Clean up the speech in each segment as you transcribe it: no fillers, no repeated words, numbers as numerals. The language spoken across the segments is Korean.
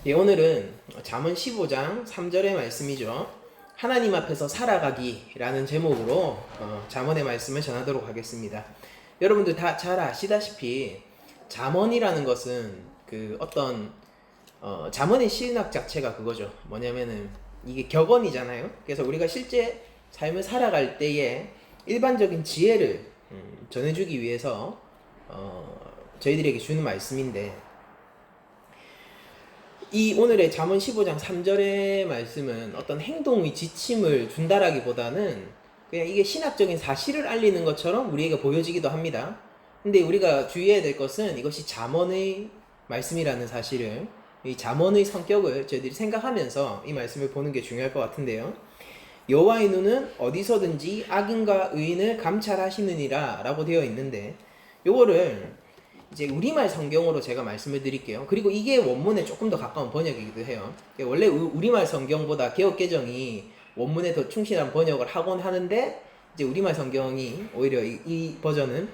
예, 오늘은 잠언 15장 3절의 말씀이죠. 하나님 앞에서 살아가기라는 제목으로 잠언의 말씀을 전하도록 하겠습니다. 여러분들 다 잘 아시다시피 잠언이라는 것은 잠언의 시nak 자체가 그거죠. 뭐냐면은 이게 격언이잖아요. 그래서 우리가 실제 삶을 살아갈 때에 일반적인 지혜를 전해주기 위해서 저희들에게 주는 말씀인데, 이 오늘의 잠언 15장 3절의 말씀은 어떤 행동의 지침을 준다라기보다는 그냥 이게 신학적인 사실을 알리는 것처럼 우리에게 보여지기도 합니다. 근데 우리가 주의해야 될 것은 이것이 잠언의 말씀이라는 사실을, 이 잠언의 성격을 저희들이 생각하면서 이 말씀을 보는 게 중요할 것 같은데요. 여호와의 눈은 어디서든지 악인과 의인을 감찰하시느니라 라고 되어 있는데, 요거를 이제 우리말 성경으로 제가 말씀을 드릴게요. 그리고 이게 원문에 조금 더 가까운 번역이기도 해요. 원래 우리말 성경보다 개역개정이 원문에 더 충실한 번역을 하곤 하는데, 이제 우리말 성경이 오히려 이 버전은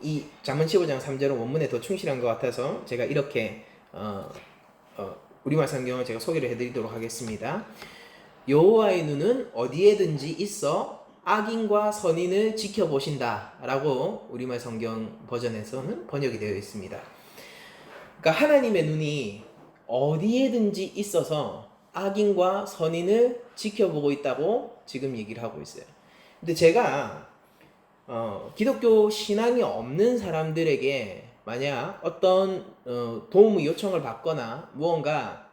이 잠언 15장 3절은 원문에 더 충실한 것 같아서 제가 이렇게 우리말 성경을 제가 소개를 해드리도록 하겠습니다. 여호와의 눈은 어디에든지 있어 악인과 선인을 지켜보신다 라고 우리말 성경 버전에서는 번역이 되어 있습니다. 그러니까 하나님의 눈이 어디에든지 있어서 악인과 선인을 지켜보고 있다고 지금 얘기를 하고 있어요. 근데 제가 기독교 신앙이 없는 사람들에게 만약 어떤 도움의 요청을 받거나 무언가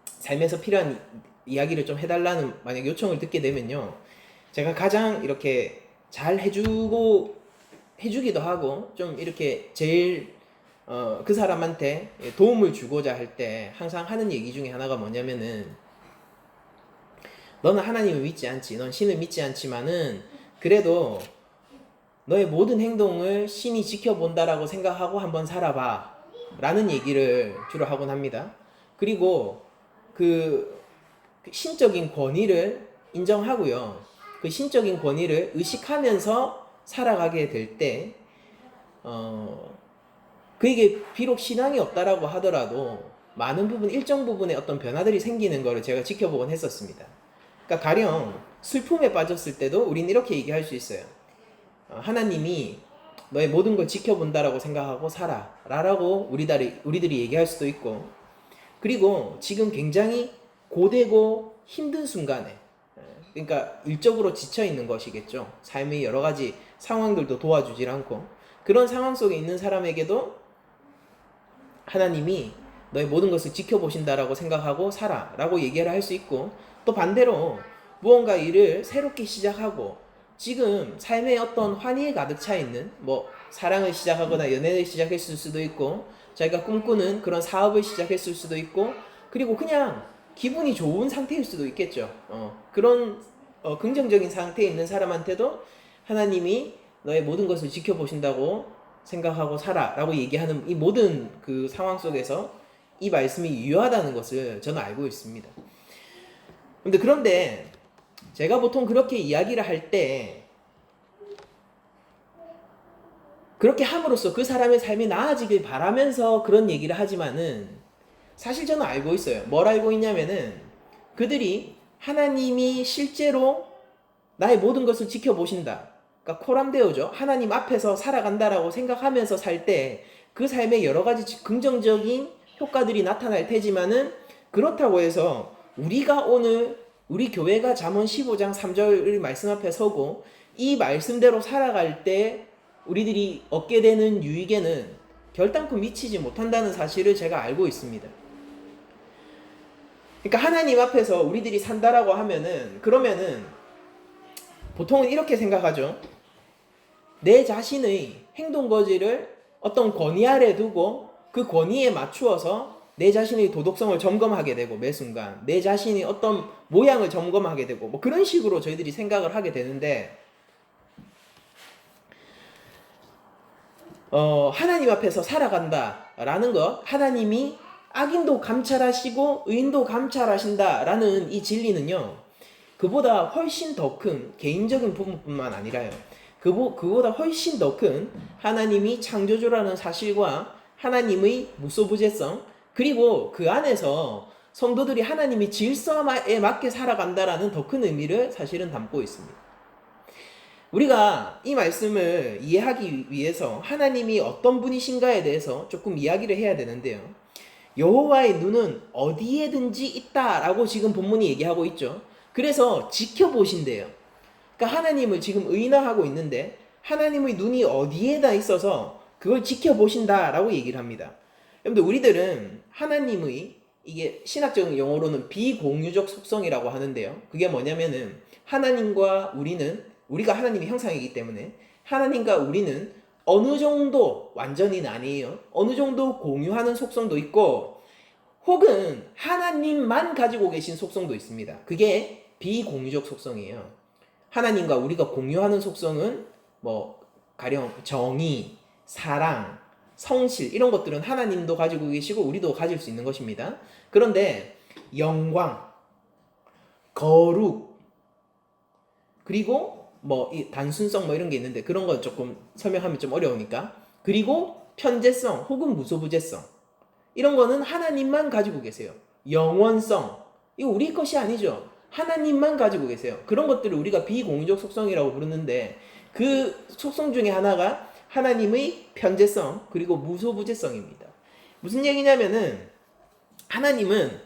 삶에서 필요한 이야기를 좀 해달라는 만약 요청을 듣게 되면요, 제가 가장 이렇게 잘 해주기도 하고 좀 이렇게 제일 그 사람한테 도움을 주고자 할 때 항상 하는 얘기 중에 하나가 뭐냐면은, 너는 하나님을 믿지 않지, 넌 신을 믿지 않지만은 그래도 너의 모든 행동을 신이 지켜본다라고 생각하고 한번 살아봐 라는 얘기를 주로 하곤 합니다. 그리고 그 신적인 권위를 인정하고요, 그 신적인 권위를 의식하면서 살아가게 될 때 그게 비록 신앙이 없다라고 하더라도 많은 부분, 일정 부분의 어떤 변화들이 생기는 것을 제가 지켜보곤 했었습니다. 그러니까 가령 슬픔에 빠졌을 때도 우린 이렇게 얘기할 수 있어요. 하나님이 너의 모든 걸 지켜본다라고 생각하고 살아 라고 우리들이 얘기할 수도 있고, 그리고 지금 굉장히 고되고 힘든 순간에, 그러니까 일적으로 지쳐 있는 것이겠죠. 삶의 여러 가지 상황들도 도와주질 않고, 그런 상황 속에 있는 사람에게도 하나님이 너의 모든 것을 지켜보신다라고 생각하고 살아 라고 얘기를 할 수 있고, 또 반대로 무언가 일을 새롭게 시작하고 지금 삶에 어떤 환희에 가득 차 있는, 사랑을 시작하거나 연애를 시작했을 수도 있고, 자기가 꿈꾸는 그런 사업을 시작했을 수도 있고, 그리고 그냥 기분이 좋은 상태일 수도 있겠죠. 그런 긍정적인 상태에 있는 사람한테도 하나님이 너의 모든 것을 지켜보신다고 생각하고 살아 라고 얘기하는 이 모든 그 상황 속에서 이 말씀이 유효하다는 것을 저는 알고 있습니다. 그런데 제가 보통 그렇게 이야기를 할 때, 그렇게 함으로써 그 사람의 삶이 나아지길 바라면서 그런 얘기를 하지만은, 사실 저는 알고 있어요. 뭘 알고 있냐면은, 그들이 하나님이 실제로 나의 모든 것을 지켜보신다, 그러니까 코람데오죠. 하나님 앞에서 살아간다라고 생각하면서 살 때 그 삶에 여러 가지 긍정적인 효과들이 나타날 테지만은, 그렇다고 해서 우리가 오늘 우리 교회가 잠언 15장 3절 말씀 앞에 서고 이 말씀대로 살아갈 때 우리들이 얻게 되는 유익에는 결단코 미치지 못한다는 사실을 제가 알고 있습니다. 그러니까 하나님 앞에서 우리들이 산다라고 하면은, 그러면은 보통은 이렇게 생각하죠. 내 자신의 행동 거지를 어떤 권위 아래 두고 그 권위에 맞추어서 내 자신의 도덕성을 점검하게 되고, 매 순간 내 자신이 어떤 모양을 점검하게 되고, 그런 식으로 저희들이 생각을 하게 되는데, 하나님 앞에서 살아간다라는 것, 하나님이 악인도 감찰하시고 의인도 감찰하신다라는 이 진리는요, 그보다 훨씬 더 큰 개인적인 부분뿐만 아니라요, 그보다 훨씬 더 큰 하나님이 창조주라는 사실과 하나님의 무소부재성, 그리고 그 안에서 성도들이 하나님이 질서에 맞게 살아간다라는 더 큰 의미를 사실은 담고 있습니다. 우리가 이 말씀을 이해하기 위해서 하나님이 어떤 분이신가에 대해서 조금 이야기를 해야 되는데요. 여호와의 눈은 어디에든지 있다라고 지금 본문이 얘기하고 있죠. 그래서 지켜보신대요. 그러니까 하나님을 지금 의인화하고 있는데 하나님의 눈이 어디에다 있어서 그걸 지켜보신다라고 얘기를 합니다. 여러분들 우리들은 하나님의 이게 신학적 용어로는 비공유적 속성이라고 하는데요. 그게 뭐냐면은 하나님과 우리가 하나님의 형상이기 때문에 하나님과 우리는 어느 정도 완전히는 아니에요. 어느 정도 공유하는 속성도 있고 혹은 하나님만 가지고 계신 속성도 있습니다. 그게 비공유적 속성이에요. 하나님과 우리가 공유하는 속성은 가령 정의, 사랑, 성실 이런 것들은 하나님도 가지고 계시고 우리도 가질 수 있는 것입니다. 그런데 영광, 거룩, 그리고 이 단순성 이런 게 있는데 그런 건 조금 설명하면 좀 어려우니까. 그리고 편재성 혹은 무소부재성 이런 거는 하나님만 가지고 계세요. 영원성 이거 우리 것이 아니죠. 하나님만 가지고 계세요. 그런 것들을 우리가 비공유적 속성이라고 부르는데 그 속성 중에 하나가 하나님의 편재성 그리고 무소부재성입니다. 무슨 얘기냐면은 하나님은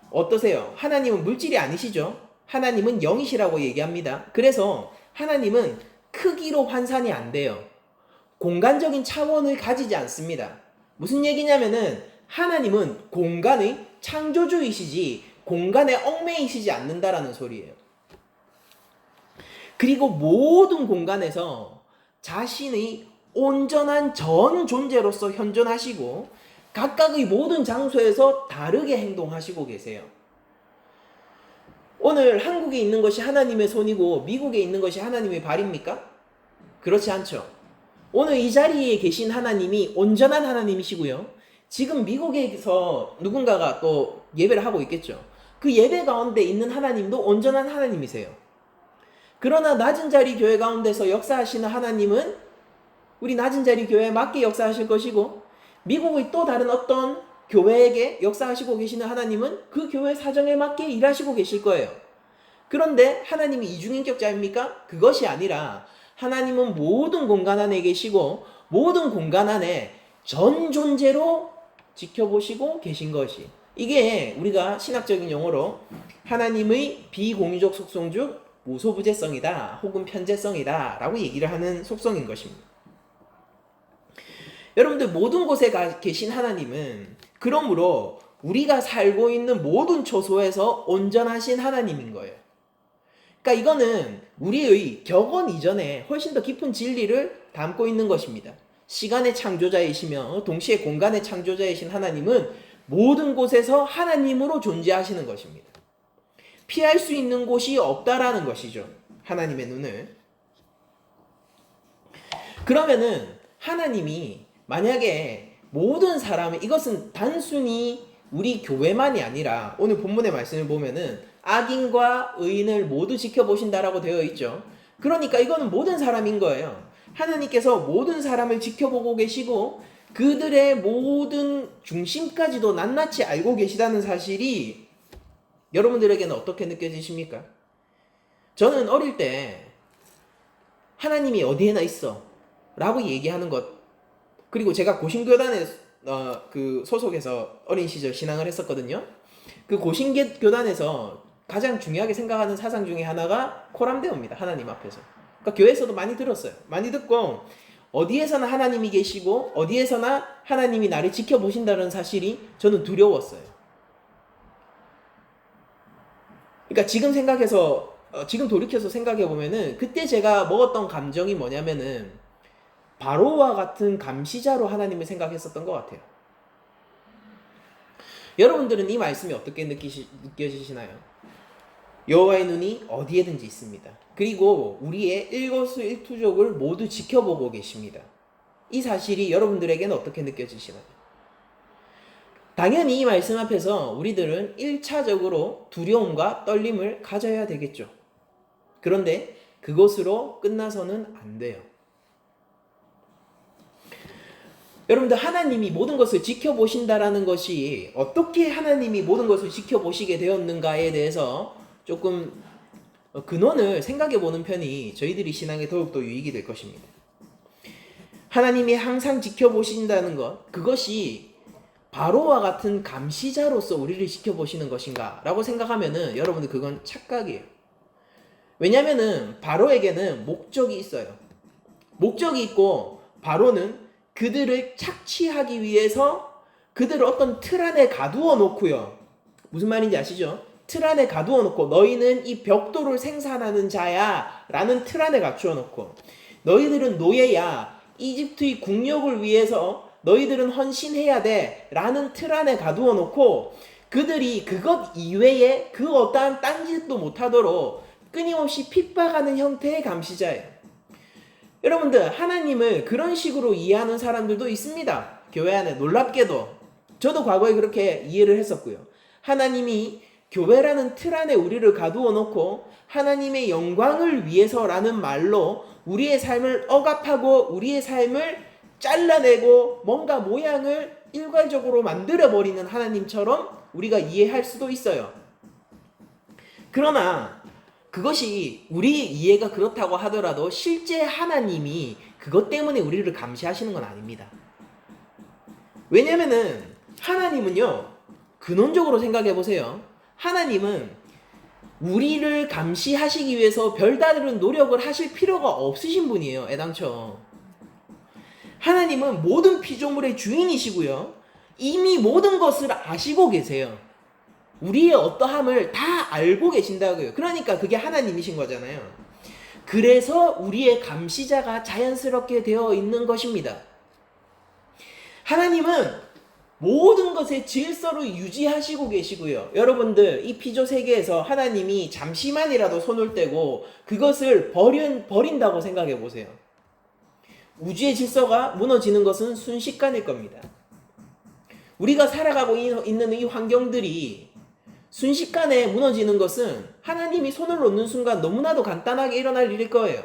어떠세요? 하나님은 물질이 아니시죠? 하나님은 영이시라고 얘기합니다. 그래서 하나님은 크기로 환산이 안 돼요. 공간적인 차원을 가지지 않습니다. 무슨 얘기냐면은 하나님은 공간의 창조주이시지 공간에 얽매이시지 않는다라는 소리예요. 그리고 모든 공간에서 자신의 온전한 전 존재로서 현존하시고 각각의 모든 장소에서 다르게 행동하시고 계세요. 오늘 한국에 있는 것이 하나님의 손이고 미국에 있는 것이 하나님의 발입니까? 그렇지 않죠. 오늘 이 자리에 계신 하나님이 온전한 하나님이시고요. 지금 미국에서 누군가가 또 예배를 하고 있겠죠. 그 예배 가운데 있는 하나님도 온전한 하나님이세요. 그러나 낮은 자리 교회 가운데서 역사하시는 하나님은 우리 낮은 자리 교회에 맞게 역사하실 것이고 미국의 또 다른 어떤 교회에게 역사하시고 계시는 하나님은 그 교회 사정에 맞게 일하시고 계실 거예요. 그런데 하나님이 이중인격자입니까? 그것이 아니라 하나님은 모든 공간 안에 계시고 모든 공간 안에 전 존재로 지켜보시고 계신 것이 이게 우리가 신학적인 용어로 하나님의 비공유적 속성 중 무소부재성이다 혹은 편재성이다 라고 얘기를 하는 속성인 것입니다. 여러분들 모든 곳에 계신 하나님은 그러므로 우리가 살고 있는 모든 초소에서 온전하신 하나님인 거예요. 그러니까 이거는 우리의 격언 이전에 훨씬 더 깊은 진리를 담고 있는 것입니다. 시간의 창조자이시며 동시에 공간의 창조자이신 하나님은 모든 곳에서 하나님으로 존재하시는 것입니다. 피할 수 있는 곳이 없다라는 것이죠. 하나님의 눈을. 그러면은 하나님이 만약에 모든 사람을 이것은 단순히 우리 교회만이 아니라 오늘 본문의 말씀을 보면은 악인과 의인을 모두 지켜보신다라고 되어 있죠. 그러니까 이거는 모든 사람인 거예요. 하나님께서 모든 사람을 지켜보고 계시고 그들의 모든 중심까지도 낱낱이 알고 계시다는 사실이 여러분들에게는 어떻게 느껴지십니까? 저는 어릴 때 하나님이 어디에나 있어 라고 얘기하는 것 그리고 제가 고신교단에 소속해서 어린 시절 신앙을 했었거든요. 그 고신교단에서 가장 중요하게 생각하는 사상 중에 하나가 코람데오입니다. 하나님 앞에서. 그러니까 교회에서도 많이 들었어요. 많이 듣고 어디에서나 하나님이 계시고 어디에서나 하나님이 나를 지켜보신다는 사실이 저는 두려웠어요. 그러니까 지금 돌이켜서 생각해 보면은 그때 제가 먹었던 감정이 뭐냐면은 바로와 같은 감시자로 하나님을 생각했었던 것 같아요. 여러분들은 이 말씀이 어떻게 느껴지시나요? 여호와의 눈이 어디에든지 있습니다. 그리고 우리의 일거수일투족을 모두 지켜보고 계십니다. 이 사실이 여러분들에게는 어떻게 느껴지시나요? 당연히 이 말씀 앞에서 우리들은 1차적으로 두려움과 떨림을 가져야 되겠죠. 그런데 그것으로 끝나서는 안 돼요. 여러분들 하나님이 모든 것을 지켜보신다라는 것이 어떻게 하나님이 모든 것을 지켜보시게 되었는가에 대해서 조금 근원을 생각해 보는 편이 저희들이 신앙에 더욱더 유익이 될 것입니다. 하나님이 항상 지켜보신다는 것, 그것이 바로와 같은 감시자로서 우리를 지켜보시는 것인가 라고 생각하면은 여러분들 그건 착각이에요. 왜냐면은 바로에게는 목적이 있어요. 목적이 있고 바로는 그들을 착취하기 위해서 그들을 어떤 틀 안에 가두어 놓고요. 무슨 말인지 아시죠? 틀 안에 가두어 놓고 너희는 이 벽돌을 생산하는 자야 라는 틀 안에 갖추어 놓고 너희들은 노예야, 이집트의 국력을 위해서 너희들은 헌신해야 돼 라는 틀 안에 가두어 놓고 그들이 그것 이외에 그 어떠한 딴짓도 못하도록 끊임없이 핍박하는 형태의 감시자예요. 여러분들 하나님을 그런 식으로 이해하는 사람들도 있습니다. 교회 안에. 놀랍게도 저도 과거에 그렇게 이해를 했었고요. 하나님이 교회라는 틀 안에 우리를 가두어 놓고 하나님의 영광을 위해서라는 말로 우리의 삶을 억압하고 우리의 삶을 잘라내고 뭔가 모양을 일괄적으로 만들어버리는 하나님처럼 우리가 이해할 수도 있어요. 그러나 그것이 우리 이해가 그렇다고 하더라도 실제 하나님이 그것 때문에 우리를 감시하시는 건 아닙니다. 왜냐면은 하나님은요, 근원적으로 생각해 보세요. 하나님은 우리를 감시하시기 위해서 별다른 노력을 하실 필요가 없으신 분이에요. 애당초. 하나님은 모든 피조물의 주인이시고요. 이미 모든 것을 아시고 계세요. 우리의 어떠함을 다 알고 계신다고요. 그러니까 그게 하나님이신 거잖아요. 그래서 우리의 감시자가 자연스럽게 되어 있는 것입니다. 하나님은 모든 것의 질서를 유지하시고 계시고요. 여러분들 이 피조 세계에서 하나님이 잠시만이라도 손을 떼고 그것을 버린다고 생각해 보세요. 우주의 질서가 무너지는 것은 순식간일 겁니다. 우리가 살아가고 있는 이 환경들이 순식간에 무너지는 것은 하나님이 손을 놓는 순간 너무나도 간단하게 일어날 일일 거예요.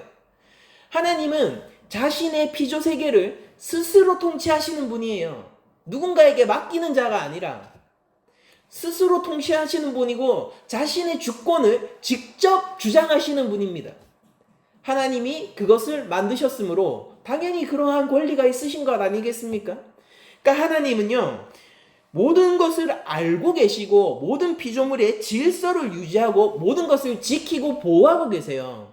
하나님은 자신의 피조 세계를 스스로 통치하시는 분이에요. 누군가에게 맡기는 자가 아니라 스스로 통치하시는 분이고 자신의 주권을 직접 주장하시는 분입니다. 하나님이 그것을 만드셨으므로 당연히 그러한 권리가 있으신 것 아니겠습니까? 그러니까 하나님은요, 모든 것을 알고 계시고 모든 피조물의 질서를 유지하고 모든 것을 지키고 보호하고 계세요.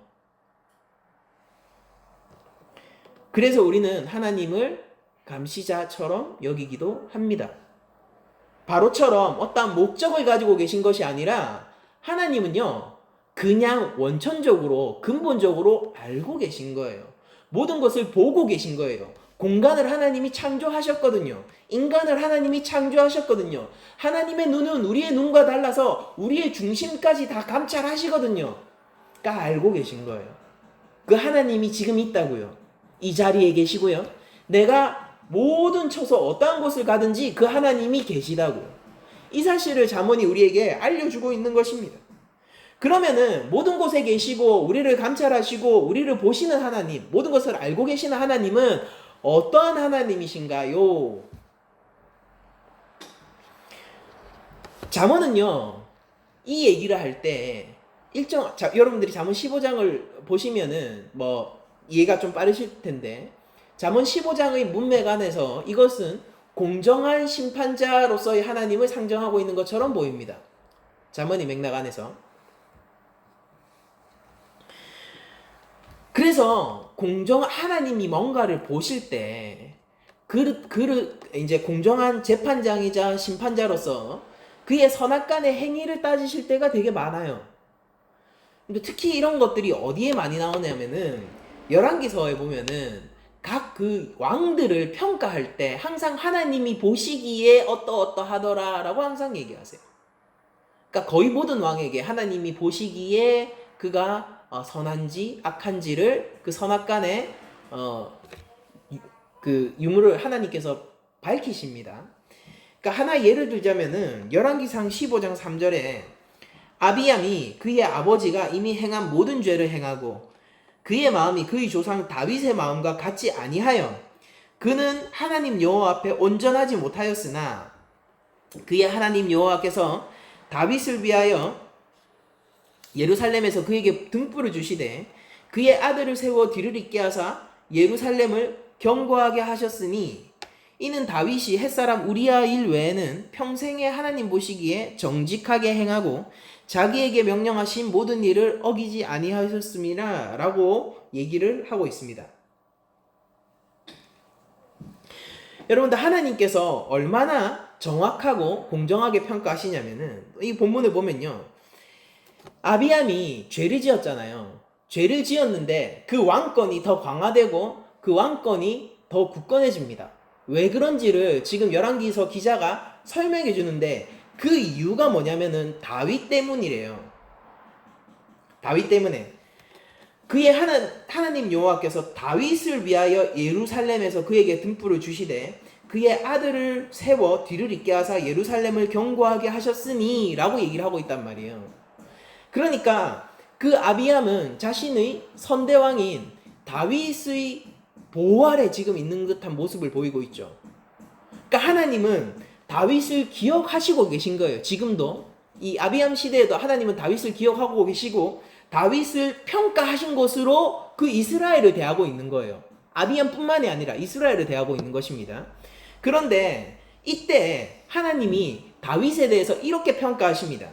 그래서 우리는 하나님을 감시자처럼 여기기도 합니다. 바로처럼 어떠한 목적을 가지고 계신 것이 아니라 하나님은요, 그냥 원천적으로 근본적으로 알고 계신 거예요. 모든 것을 보고 계신 거예요. 공간을 하나님이 창조하셨거든요. 인간을 하나님이 창조하셨거든요. 하나님의 눈은 우리의 눈과 달라서 우리의 중심까지 다 감찰하시거든요. 그러니까 알고 계신 거예요. 그 하나님이 지금 있다고요. 이 자리에 계시고요. 내가 모든 처소 어떠한 곳을 가든지 그 하나님이 계시다고요. 이 사실을 잠언이 우리에게 알려주고 있는 것입니다. 그러면은 모든 곳에 계시고 우리를 감찰하시고 우리를 보시는 하나님, 모든 것을 알고 계시는 하나님은 어떠한 하나님이신가요? 잠언은요, 이 얘기를 할 때 여러분들이 잠언 15장을 보시면은 이해가 좀 빠르실 텐데, 잠언 15장의 문맥안에서 이것은 공정한 심판자로서의 하나님을 상정하고 있는 것처럼 보입니다. 잠언의 맥락 안에서. 그래서 하나님이 뭔가를 보실 때 이제 공정한 재판장이자 심판자로서 그의 선악간의 행위를 따지실 때가 되게 많아요. 근데 특히 이런 것들이 어디에 많이 나오냐면은 열왕기서에 보면은 각 그 왕들을 평가할 때 항상 하나님이 보시기에 어떠하더라라고 항상 얘기하세요. 그러니까 거의 모든 왕에게 하나님이 보시기에 그가 선한지 악한지를 그 선악간의 그 유무를 하나님께서 밝히십니다. 그러니까 하나 예를 들자면은 열왕기상 15장 3절에 아비암이 그의 아버지가 이미 행한 모든 죄를 행하고 그의 마음이 그의 조상 다윗의 마음과 같지 아니하여 그는 하나님 여호와 앞에 온전하지 못하였으나 그의 하나님 여호와께서 다윗을 위하여 예루살렘에서 그에게 등불을 주시되 그의 아들을 세워 뒤를 잇게 하사 예루살렘을 견고하게 하셨으니 이는 다윗이 햇사람 우리아 일 외에는 평생에 하나님 보시기에 정직하게 행하고 자기에게 명령하신 모든 일을 어기지 아니하셨음이라 라고 얘기를 하고 있습니다. 여러분들, 하나님께서 얼마나 정확하고 공정하게 평가하시냐면은 이 본문을 보면요, 아비암이 죄를 지었잖아요. 죄를 지었는데 그 왕권이 더 강화되고 그 왕권이 더 굳건해집니다. 왜 그런지를 지금 열왕기서 기자가 설명해 주는데 그 이유가 뭐냐면은 다윗 때문이래요. 다윗 때문에. 그의 하나님 여호와께서 다윗을 위하여 예루살렘에서 그에게 등불을 주시되 그의 아들을 세워 뒤를 잇게 하사 예루살렘을 견고하게 하셨으니 라고 얘기를 하고 있단 말이에요. 그러니까 그 아비암은 자신의 선대왕인 다윗의 보호 아래 지금 있는 듯한 모습을 보이고 있죠. 그러니까 하나님은 다윗을 기억하시고 계신 거예요. 지금도 이 아비암 시대에도 하나님은 다윗을 기억하고 계시고 다윗을 평가하신 것으로 그 이스라엘을 대하고 있는 거예요. 아비암뿐만이 아니라 이스라엘을 대하고 있는 것입니다. 그런데 이때 하나님이 다윗에 대해서 이렇게 평가하십니다.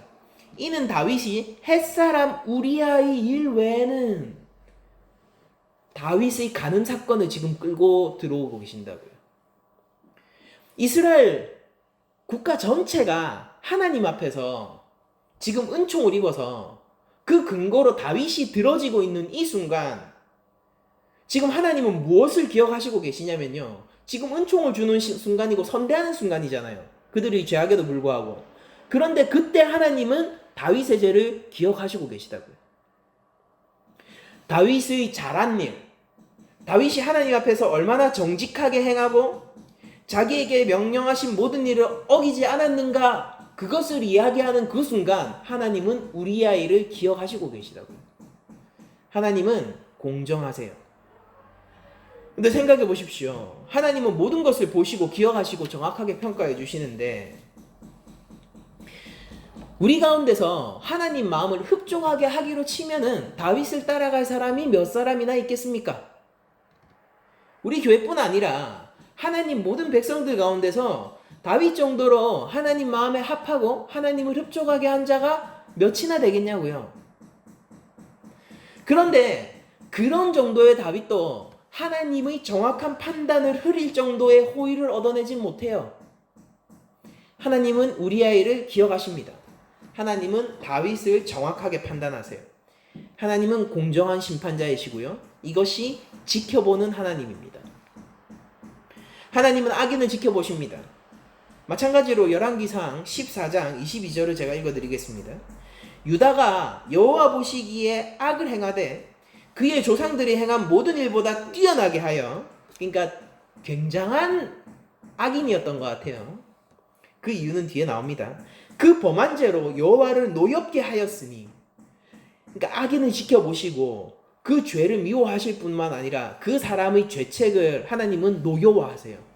이는 다윗이 햇사람 우리아의 일 외에는 다윗의 간음 사건을 지금 끌고 들어오고 계신다고요. 이스라엘 국가 전체가 하나님 앞에서 지금 은총을 입어서 그 근거로 다윗이 들어지고 있는 이 순간, 지금 하나님은 무엇을 기억하시고 계시냐면요, 지금 은총을 주는 순간이고 선대하는 순간이잖아요. 그들이 죄악에도 불구하고. 그런데 그때 하나님은 다윗의 죄를 기억하시고 계시다고요. 다윗의 잘한 일, 다윗이 하나님 앞에서 얼마나 정직하게 행하고 자기에게 명령하신 모든 일을 어기지 않았는가, 그것을 이야기하는 그 순간 하나님은 우리아 일을 기억하시고 계시다고요. 하나님은 공정하세요. 근데 생각해 보십시오. 하나님은 모든 것을 보시고 기억하시고 정확하게 평가해 주시는데 우리 가운데서 하나님 마음을 흡족하게 하기로 치면은 다윗을 따라갈 사람이 몇 사람이나 있겠습니까? 우리 교회뿐 아니라 하나님 모든 백성들 가운데서 다윗 정도로 하나님 마음에 합하고 하나님을 흡족하게 한 자가 몇이나 되겠냐고요. 그런데 그런 정도의 다윗도 하나님의 정확한 판단을 흐릴 정도의 호의를 얻어내지 못해요. 하나님은 우리아이를 기억하십니다. 하나님은 다윗을 정확하게 판단하세요. 하나님은 공정한 심판자이시고요. 이것이 지켜보는 하나님입니다. 하나님은 악인을 지켜보십니다. 마찬가지로 열왕기상 14장 22절을 제가 읽어드리겠습니다. 유다가 여호와 보시기에 악을 행하되 그의 조상들이 행한 모든 일보다 뛰어나게 하여, 그러니까 굉장한 악인이었던 것 같아요. 그 이유는 뒤에 나옵니다. 그 범한 죄로 여호와를 노엽게 하였으니, 그러니까 악인을 지켜보시고 그 죄를 미워하실 뿐만 아니라 그 사람의 죄책을 하나님은 노여워하세요.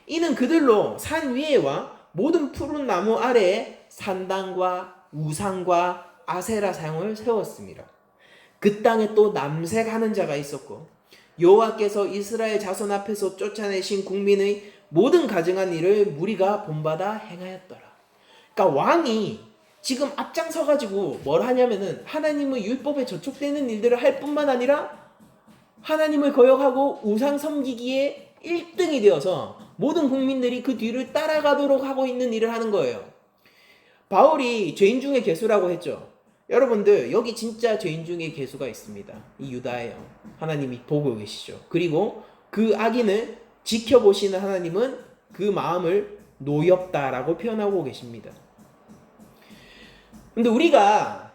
이는 그들로 산 위에와 모든 푸른 나무 아래에 산당과 우상과 아세라 상을 세웠습니다. 그 땅에 또 남색하는 자가 있었고 여호와께서 이스라엘 자손 앞에서 쫓아내신 국민의 모든 가증한 일을 무리가 본받아 행하였더라. 그러니까 왕이 지금 앞장서가지고 뭘 하냐면은 하나님의 율법에 저촉되는 일들을 할 뿐만 아니라 하나님을 거역하고 우상 섬기기에 1등이 되어서 모든 국민들이 그 뒤를 따라가도록 하고 있는 일을 하는 거예요. 바울이 죄인 중에 괴수라고 했죠. 여러분들, 여기 진짜 죄인 중에 괴수가 있습니다. 이 유다예요. 하나님이 보고 계시죠. 그리고 그 악인을 지켜보시는 하나님은 그 마음을 노엽다라고 표현하고 계십니다. 근데 우리가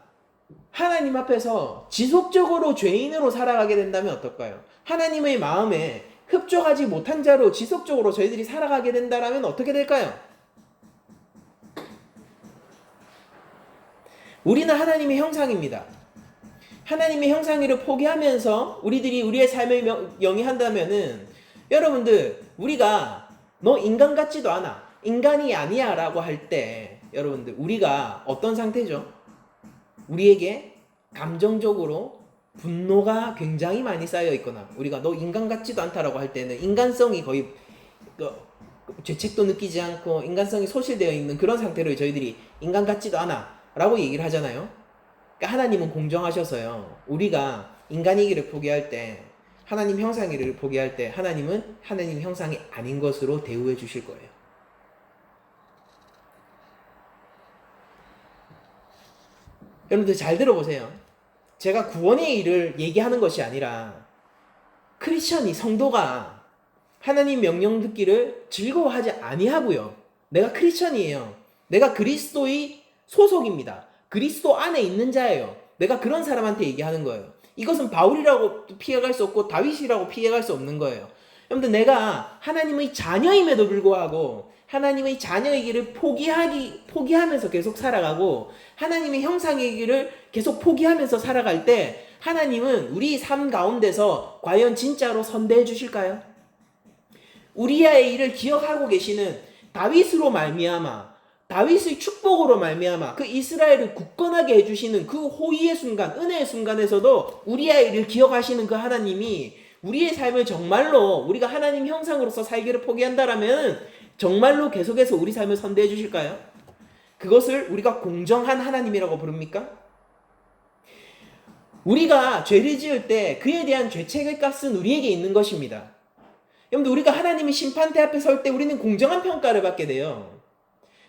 하나님 앞에서 지속적으로 죄인으로 살아가게 된다면 어떨까요? 하나님의 마음에 흡족하지 못한 자로 지속적으로 저희들이 살아가게 된다면 어떻게 될까요? 우리는 하나님의 형상입니다. 하나님의 형상을 포기하면서 우리들이 우리의 삶을 영위한다면은 여러분들, 우리가 너 인간 같지도 않아, 인간이 아니야 라고 할 때 여러분들 우리가 어떤 상태죠? 우리에게 감정적으로 분노가 굉장히 많이 쌓여 있거나 우리가 너 인간 같지도 않다라고 할 때는 인간성이 거의 죄책도 느끼지 않고 인간성이 소실되어 있는 그런 상태로 저희들이 인간 같지도 않아 라고 얘기를 하잖아요. 그러니까 하나님은 공정하셔서요, 우리가 인간이기를 포기할 때, 하나님 형상이기를 포기할 때 하나님은 하나님 형상이 아닌 것으로 대우해 주실 거예요. 여러분들 잘 들어보세요. 제가 구원의 일을 얘기하는 것이 아니라 크리스천이, 성도가 하나님 명령 듣기를 즐거워하지 아니하고요, 내가 크리스천이에요, 내가 그리스도의 소속입니다, 그리스도 안에 있는 자예요, 내가 그런 사람한테 얘기하는 거예요. 이것은 바울이라고 피해갈 수 없고 다윗이라고 피해갈 수 없는 거예요. 여러분들, 내가 하나님의 자녀임에도 불구하고 하나님의 자녀이기를 포기하면서 계속 살아가고 하나님의 형상이기를 계속 포기하면서 살아갈 때 하나님은 우리 삶 가운데서 과연 진짜로 선대해 주실까요? 우리의 일을 기억하고 계시는 다윗으로 말미암아, 다윗의 축복으로 말미암아 그 이스라엘을 굳건하게 해주시는 그 호의의 순간, 은혜의 순간에서도 우리의 일을 기억하시는 그 하나님이 우리의 삶을 정말로 우리가 하나님 형상으로서 살기를 포기한다라면 정말로 계속해서 우리 삶을 선대해 주실까요? 그것을 우리가 공정한 하나님이라고 부릅니까? 우리가 죄를 지을 때 그에 대한 죄책의 값은 우리에게 있는 것입니다. 여러분들, 우리가 하나님의 심판대 앞에 설 때 우리는 공정한 평가를 받게 돼요.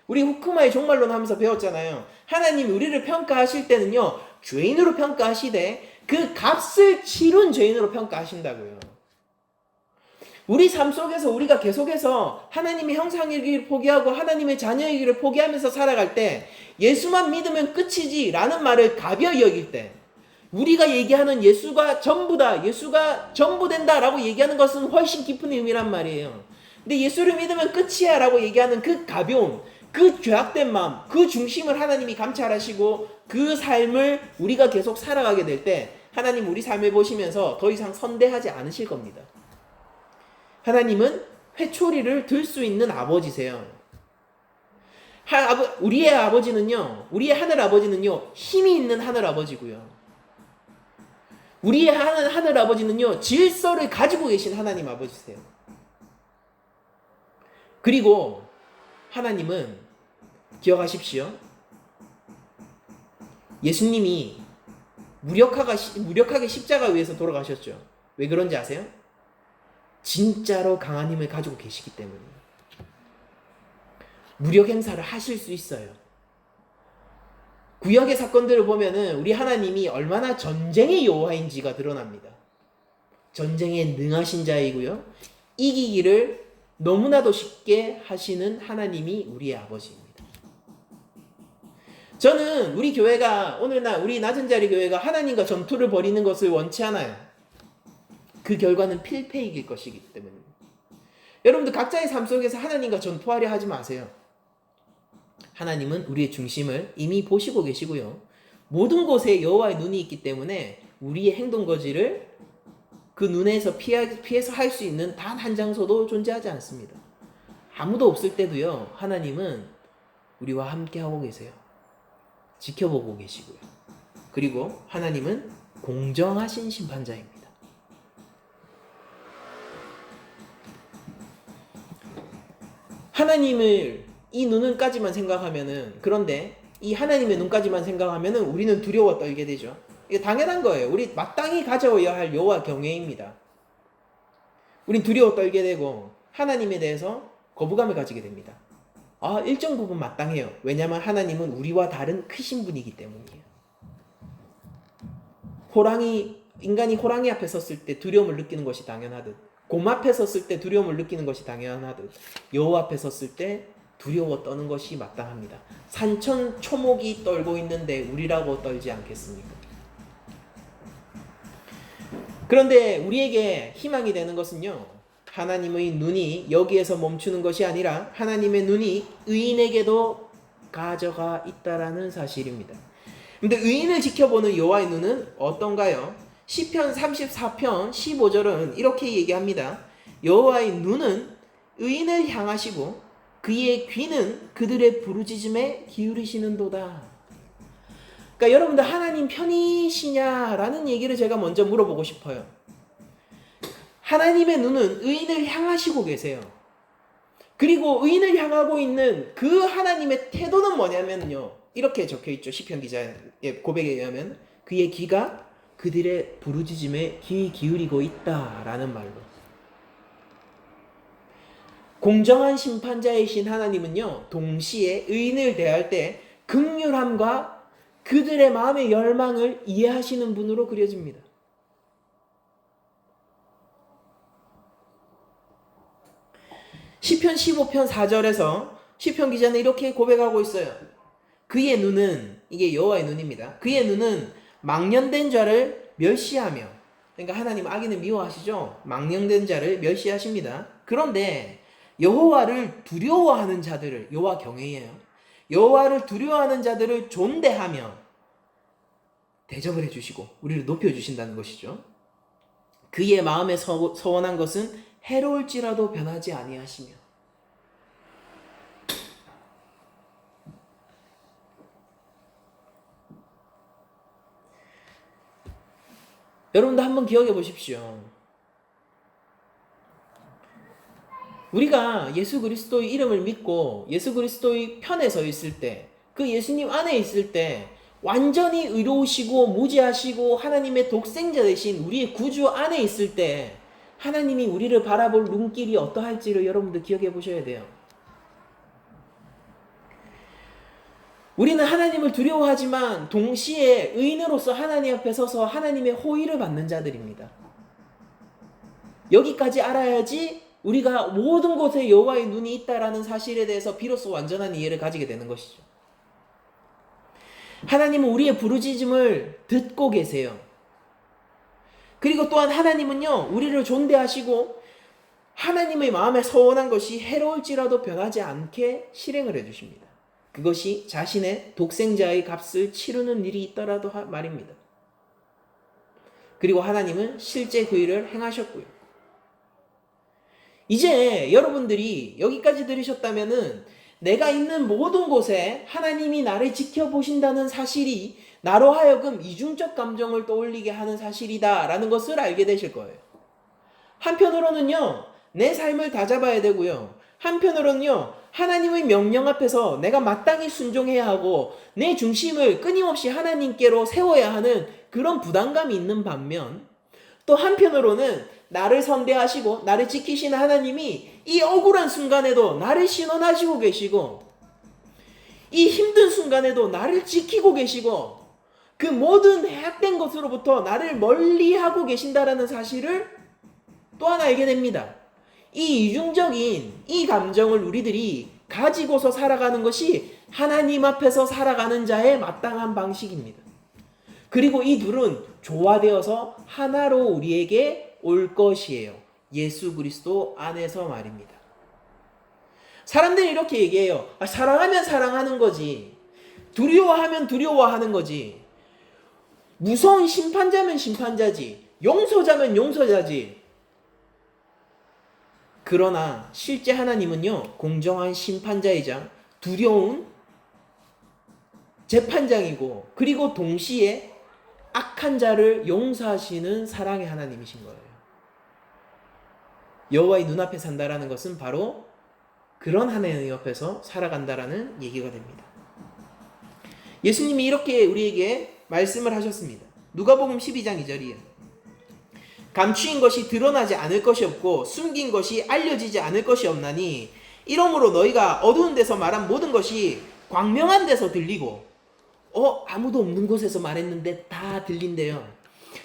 우리 후크마의 종말론 하면서 배웠잖아요. 하나님이 우리를 평가하실 때는요, 죄인으로 평가하시되 그 값을 치룬 죄인으로 평가하신다고요. 우리 삶 속에서 우리가 계속해서 하나님의 형상이기를 포기하고 하나님의 자녀이기를 포기하면서 살아갈 때 예수만 믿으면 끝이지 라는 말을 가벼이 여길 때, 우리가 얘기하는 예수가 전부다, 예수가 전부 된다 라고 얘기하는 것은 훨씬 깊은 의미란 말이에요. 근데 예수를 믿으면 끝이야 라고 얘기하는 그 가벼움, 그 죄악된 마음, 그 중심을 하나님이 감찰하시고 그 삶을 우리가 계속 살아가게 될 때 하나님 우리 삶을 보시면서 더 이상 선대하지 않으실 겁니다. 하나님은 회초리를 들 수 있는 아버지세요. 우리의 아버지는요, 우리의 하늘 아버지는요, 힘이 있는 하늘 아버지고요, 우리의 하늘 아버지는요, 질서를 가지고 계신 하나님 아버지세요. 그리고 하나님은 기억하십시오, 예수님이 무력하게 십자가 위에서 돌아가셨죠. 왜 그런지 아세요? 진짜로 강한 힘을 가지고 계시기 때문이에요. 무력 행사를 하실 수 있어요. 구약의 사건들을 보면은 우리 하나님이 얼마나 전쟁의 여호와인지가 드러납니다. 전쟁에 능하신 자이고요, 이기기를 너무나도 쉽게 하시는 하나님이 우리의 아버지입니다. 저는 우리 교회가, 오늘날 우리 낮은 자리 교회가 하나님과 전투를 벌이는 것을 원치 않아요. 그 결과는 필패이길 것이기 때문입니다. 여러분들 각자의 삶 속에서 하나님과 전투하려 하지 마세요. 하나님은 우리의 중심을 이미 보시고 계시고요, 모든 곳에 여호와의 눈이 있기 때문에 우리의 행동 거지를 그 눈에서 피해서 할 수 있는 단 한 장소도 존재하지 않습니다. 아무도 없을 때도요, 하나님은 우리와 함께 하고 계세요. 지켜보고 계시고요. 그리고 하나님은 공정하신 심판자입니다. 하나님을 이 눈은까지만 생각하면은, 그런데 이 하나님의 눈까지만 생각하면은 우리는 두려워 떨게 되죠. 이게 당연한 거예요. 우리 마땅히 가져야 할 여호와 경외입니다. 우린 두려워 떨게 되고 하나님에 대해서 거부감을 가지게 됩니다. 일정 부분 마땅해요. 왜냐하면 하나님은 우리와 다른 크신 분이기 때문이에요. 인간이 호랑이 앞에 섰을 때 두려움을 느끼는 것이 당연하듯, 곰 앞에 섰을 때 두려움을 느끼는 것이 당연하듯, 여호와 앞에 섰을 때 두려워 떠는 것이 마땅합니다. 산천 초목이 떨고 있는데 우리라고 떨지 않겠습니까? 그런데 우리에게 희망이 되는 것은요, 하나님의 눈이 여기에서 멈추는 것이 아니라 하나님의 눈이 의인에게도 가져가 있다라는 사실입니다. 근데 의인을 지켜보는 여호와의 눈은 어떤가요? 시편 34편 15절은 이렇게 얘기합니다. 여호와의 눈은 의인을 향하시고 그의 귀는 그들의 부르짖음에 기울이시는도다. 그러니까 여러분들 하나님 편이시냐라는 얘기를 제가 먼저 물어보고 싶어요. 하나님의 눈은 의인을 향하시고 계세요. 그리고 의인을 향하고 있는 그 하나님의 태도는 뭐냐면요, 이렇게 적혀있죠. 시편 기자의 고백에 의하면 그의 귀가 그들의 부르짖음에 귀 기울이고 있다라는 말로. 공정한 심판자이신 하나님은요, 동시에 의인을 대할 때 긍휼함과 그들의 마음의 열망을 이해하시는 분으로 그려집니다. 시편 15편 4절에서 시편 기자는 이렇게 고백하고 있어요. 그의 눈은, 이게 여호와의 눈입니다. 그의 눈은 망령된 자를 멸시하며, 그러니까 하나님 악인을 미워하시죠. 망령된 자를 멸시하십니다. 그런데 여호와를 두려워하는 자들을, 여호와 경외예요. 여호와를 두려워하는 자들을 존대하며 대접을 해주시고 우리를 높여주신다는 것이죠. 그의 마음에 서원한 것은 해로울지라도 변하지 아니하시며. 여러분도 한번 기억해 보십시오. 우리가 예수 그리스도의 이름을 믿고 예수 그리스도의 편에 서 있을 때, 그 예수님 안에 있을 때 완전히 의로우시고 무지하시고 하나님의 독생자 되신 우리의 구주 안에 있을 때 하나님이 우리를 바라볼 눈길이 어떠할지를 여러분들 기억해 보셔야 돼요. 우리는 하나님을 두려워하지만 동시에 의인으로서 하나님 앞에 서서 하나님의 호의를 받는 자들입니다. 여기까지 알아야지 우리가 모든 곳에 여호와의 눈이 있다라는 사실에 대해서 비로소 완전한 이해를 가지게 되는 것이죠. 하나님은 우리의 부르짖음을 듣고 계세요. 그리고 또한 하나님은요, 우리를 존대하시고 하나님의 마음에 서원한 것이 해로울지라도 변하지 않게 실행을 해주십니다. 그것이 자신의 독생자의 값을 치르는 일이 있더라도 말입니다. 그리고 하나님은 실제 그 일을 행하셨고요. 이제 여러분들이 여기까지 들으셨다면은 내가 있는 모든 곳에 하나님이 나를 지켜보신다는 사실이 나로 하여금 이중적 감정을 떠올리게 하는 사실이다 라는 것을 알게 되실 거예요. 한편으로는요, 내 삶을 다잡아야 되고요, 한편으로는요, 하나님의 명령 앞에서 내가 마땅히 순종해야 하고 내 중심을 끊임없이 하나님께로 세워야 하는 그런 부담감이 있는 반면, 또 한편으로는 나를 선대하시고 나를 지키시는 하나님이 이 억울한 순간에도 나를 신원하시고 계시고 이 힘든 순간에도 나를 지키고 계시고 그 모든 해악된 것으로부터 나를 멀리하고 계신다라는 사실을 또 하나 알게 됩니다. 이 이중적인 이 감정을 우리들이 가지고서 살아가는 것이 하나님 앞에서 살아가는 자의 마땅한 방식입니다. 그리고 이 둘은 조화되어서 하나로 우리에게 올 것이에요. 예수 그리스도 안에서 말입니다. 사람들이 이렇게 얘기해요. 사랑하면 사랑하는 거지. 두려워하면 두려워하는 거지. 무서운 심판자면 심판자지. 용서자면 용서자지. 그러나 실제 하나님은요, 공정한 심판자이자 두려운 재판장이고, 그리고 동시에 악한 자를 용서하시는 사랑의 하나님이신 거예요. 여호와의 눈앞에 산다라는 것은 바로 그런 하나님 옆에서 살아간다라는 얘기가 됩니다. 예수님이 이렇게 우리에게 말씀을 하셨습니다. 누가복음 12장 2절이에요. 감추인 것이 드러나지 않을 것이 없고 숨긴 것이 알려지지 않을 것이 없나니 이러므로 너희가 어두운 데서 말한 모든 것이 광명한 데서 들리고, 아무도 없는 곳에서 말했는데 다 들린대요.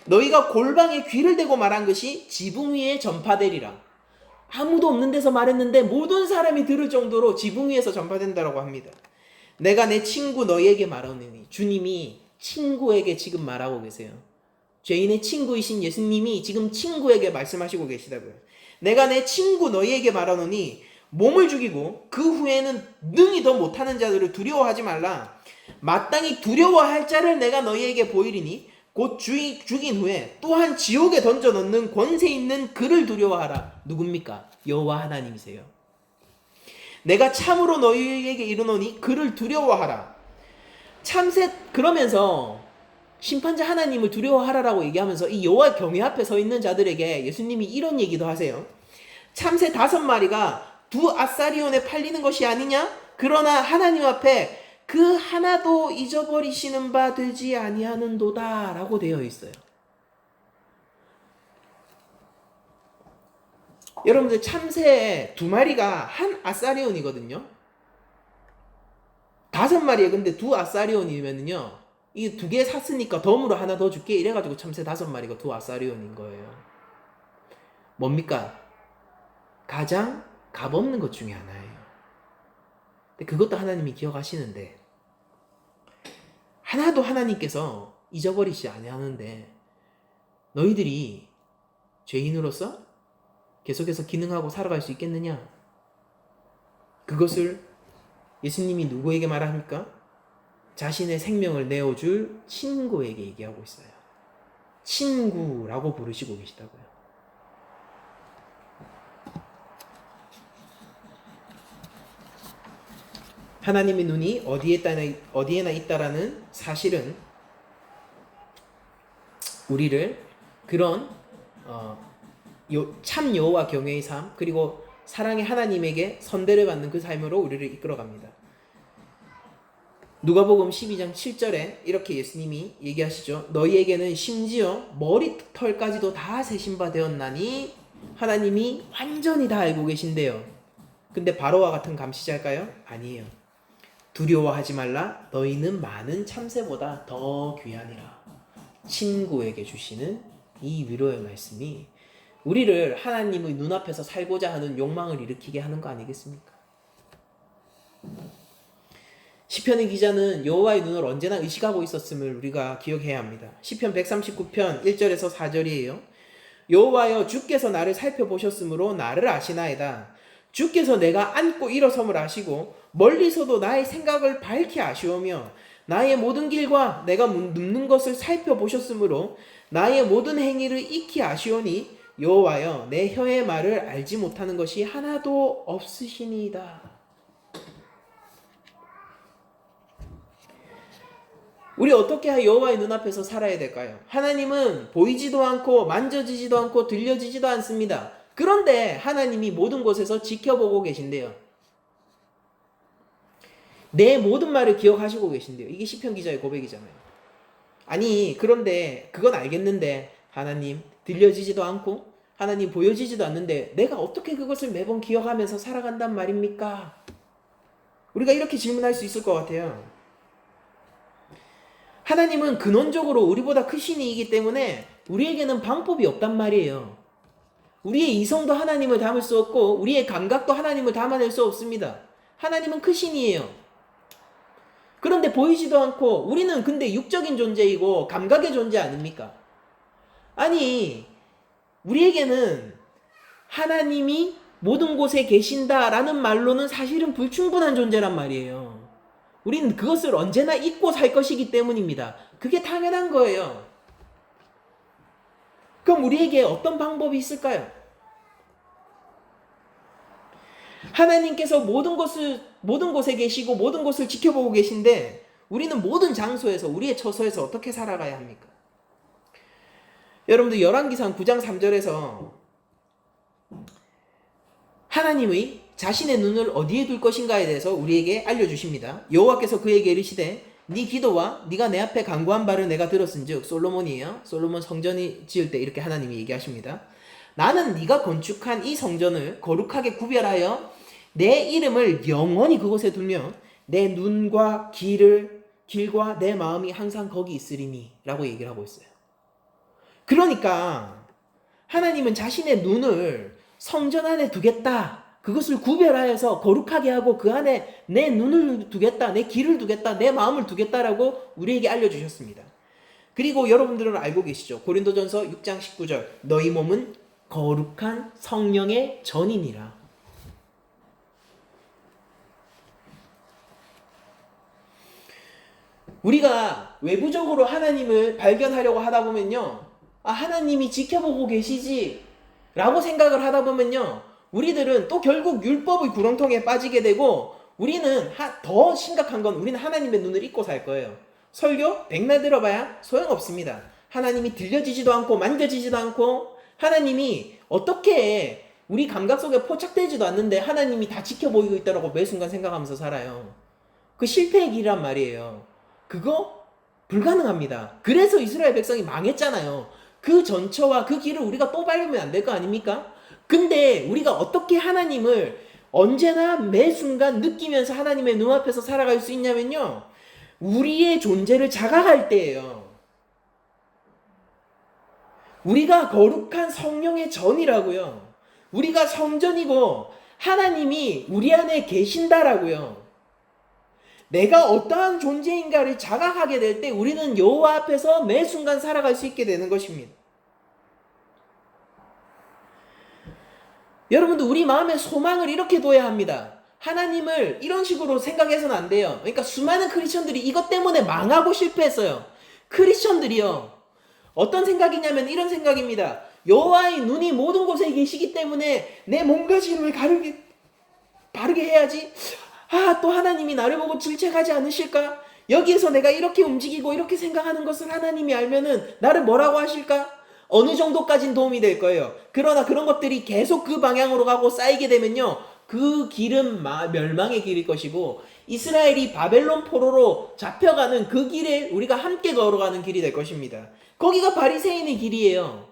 너희가 골방에 귀를 대고 말한 것이 지붕 위에 전파되리라. 아무도 없는 데서 말했는데 모든 사람이 들을 정도로 지붕 위에서 전파된다라고 합니다. 내가 내 친구 너희에게 말하노니, 주님이 친구에게 지금 말하고 계세요. 죄인의 친구이신 예수님이 지금 친구에게 말씀하시고 계시다고요. 내가 내 친구 너희에게 말하노니 몸을 죽이고 그 후에는 능히 더 못하는 자들을 두려워하지 말라. 마땅히 두려워할 자를 내가 너희에게 보이리니 곧 죽인 후에 또한 지옥에 던져 넣는 권세 있는 그를 두려워하라. 누굽니까? 여호와 하나님이세요. 내가 참으로 너희에게 이르노니 그를 두려워하라. 참새 그러면서 심판자 하나님을 두려워하라라고 얘기하면서 이 여호와 경외 앞에 서 있는 자들에게 예수님이 이런 얘기도 하세요. 참새 5마리가 두 아사리온에 팔리는 것이 아니냐? 그러나 하나님 앞에 그 하나도 잊어버리시는 바 되지 아니하는도다 라고 되어 있어요. 여러분들 참새 2마리가 한 아사리온이거든요. 5마리에 근데 2 아사리온이면요, 이 2개 샀으니까 덤으로 하나 더 줄게 이래가지고 참새 5마리가 2 아사리온인 거예요. 뭡니까? 가장 값없는 것 중에 하나예요. 근데 그것도 하나님이 기억하시는데 하나도 하나님께서 잊어버리지 아니하는데 너희들이 죄인으로서 계속해서 기능하고 살아갈 수 있겠느냐? 그것을 예수님이 누구에게 말합니까? 자신의 생명을 내어줄 친구에게 얘기하고 있어요. 친구라고 부르시고 계시다고요. 하나님의 눈이 어디에나 있다라는 사실은 우리를 그런 참 여호와 경외의 삶, 그리고 사랑의 하나님에게 선대를 받는 그 삶으로 우리를 이끌어갑니다. 누가복음 12장 7절에 이렇게 예수님이 얘기하시죠. 너희에게는 심지어 머리털까지도 다 세신 바 되었나니. 하나님이 완전히 다 알고 계신데요. 근데 바로와 같은 감시자일까요? 아니에요. 두려워하지 말라. 너희는 많은 참새보다 더 귀하니라. 친구에게 주시는 이 위로의 말씀이 우리를 하나님의 눈앞에서 살고자 하는 욕망을 일으키게 하는 거 아니겠습니까? 시편의 기자는 여호와의 눈을 언제나 의식하고 있었음을 우리가 기억해야 합니다. 시편 139편 1절에서 4절이에요. 여호와여, 주께서 나를 살펴보셨으므로 나를 아시나이다. 주께서 내가 앉고 일어섬을 아시고 멀리서도 나의 생각을 밝히 아시오며 나의 모든 길과 내가 눕는 것을 살펴보셨으므로 나의 모든 행위를 익히 아시오니 여호와여, 내 혀의 말을 알지 못하는 것이 하나도 없으시니이다. 우리 어떻게 여호와의 눈앞에서 살아야 될까요? 하나님은 보이지도 않고 만져지지도 않고 들려지지도 않습니다. 그런데 하나님이 모든 곳에서 지켜보고 계신대요. 내 모든 말을 기억하시고 계신대요. 이게 시편 기자의 고백이잖아요. 아니, 그런데 그건 알겠는데 하나님 들려지지도 않고 하나님 보여지지도 않는데 내가 어떻게 그것을 매번 기억하면서 살아간단 말입니까? 우리가 이렇게 질문할 수 있을 것 같아요. 하나님은 근원적으로 우리보다 크신 이이기 때문에 우리에게는 방법이 없단 말이에요. 우리의 이성도 하나님을 담을 수 없고 우리의 감각도 하나님을 담아낼 수 없습니다. 하나님은 크신 이예요. 그런데 보이지도 않고 우리는 근데 육적인 존재이고 감각의 존재 아닙니까? 아니, 우리에게는 하나님이 모든 곳에 계신다라는 말로는 사실은 불충분한 존재란 말이에요. 우리는 그것을 언제나 잊고 살 것이기 때문입니다. 그게 당연한 거예요. 그럼 우리에게 어떤 방법이 있을까요? 하나님께서 모든 곳에 계시고 모든 곳을 지켜보고 계신데 우리는 모든 장소에서 우리의 처소에서 어떻게 살아가야 합니까? 여러분들 열왕기상 9장 3절에서 하나님의 자신의 눈을 어디에 둘 것인가에 대해서 우리에게 알려주십니다. 여호와께서 그에게 이르시되 네 기도와 네가 내 앞에 간구한 바를 내가 들었은즉, 솔로몬이에요. 솔로몬 성전이 지을 때 이렇게 하나님이 얘기하십니다. 나는 네가 건축한 이 성전을 거룩하게 구별하여 내 이름을 영원히 그곳에 두며 내 눈과 길과 내 마음이 항상 거기 있으리니 라고 얘기를 하고 있어요. 그러니까 하나님은 자신의 눈을 성전 안에 두겠다, 그것을 구별하여서 거룩하게 하고 그 안에 내 눈을 두겠다, 내 길을 두겠다, 내 마음을 두겠다라고 우리에게 알려주셨습니다. 그리고 여러분들은 알고 계시죠? 고린도전서 6장 19절 너희 몸은 거룩한 성령의 전이니라. 우리가 외부적으로 하나님을 발견하려고 하다 보면요, 아, 하나님이 지켜보고 계시지 라고 생각을 하다 보면요, 우리들은 또 결국 율법의 구렁텅이에 빠지게 되고, 우리는 더 심각한 건 우리는 하나님의 눈을 잊고 살 거예요. 설교 백날 들어봐야 소용없습니다. 하나님이 들려지지도 않고 만져지지도 않고, 하나님이 어떻게 우리 감각 속에 포착되지도 않는데 하나님이 다 지켜보이고 있다라고 매 순간 생각하면서 살아요. 그 실패의 길이란 말이에요. 그거 불가능합니다. 그래서 이스라엘 백성이 망했잖아요. 그 전처와 그 길을 우리가 또 밟으면 안 될 거 아닙니까? 근데 우리가 어떻게 하나님을 언제나 매 순간 느끼면서 하나님의 눈앞에서 살아갈 수 있냐면요, 우리의 존재를 자각할 때예요. 우리가 거룩한 성령의 전이라고요. 우리가 성전이고 하나님이 우리 안에 계신다라고요. 내가 어떠한 존재인가를 자각하게 될 때 우리는 여호와 앞에서 매 순간 살아갈 수 있게 되는 것입니다. 여러분들, 우리 마음의 소망을 이렇게 둬야 합니다. 하나님을 이런 식으로 생각해서는 안 돼요. 그러니까 수많은 크리스천들이 이것 때문에 망하고 실패했어요. 크리스천들이요, 어떤 생각이냐면 이런 생각입니다. 여호와의 눈이 모든 곳에 계시기 때문에 내 몸가짐을 바르게 해야지. 아, 또 하나님이 나를 보고 질책하지 않으실까? 여기에서 내가 이렇게 움직이고 이렇게 생각하는 것을 하나님이 알면은 나를 뭐라고 하실까? 어느 정도까진 도움이 될 거예요. 그러나 그런 것들이 계속 그 방향으로 가고 쌓이게 되면요, 그 길은 멸망의 길일 것이고, 이스라엘이 바벨론 포로로 잡혀가는 그 길에 우리가 함께 걸어가는 길이 될 것입니다. 거기가 바리새인의 길이에요.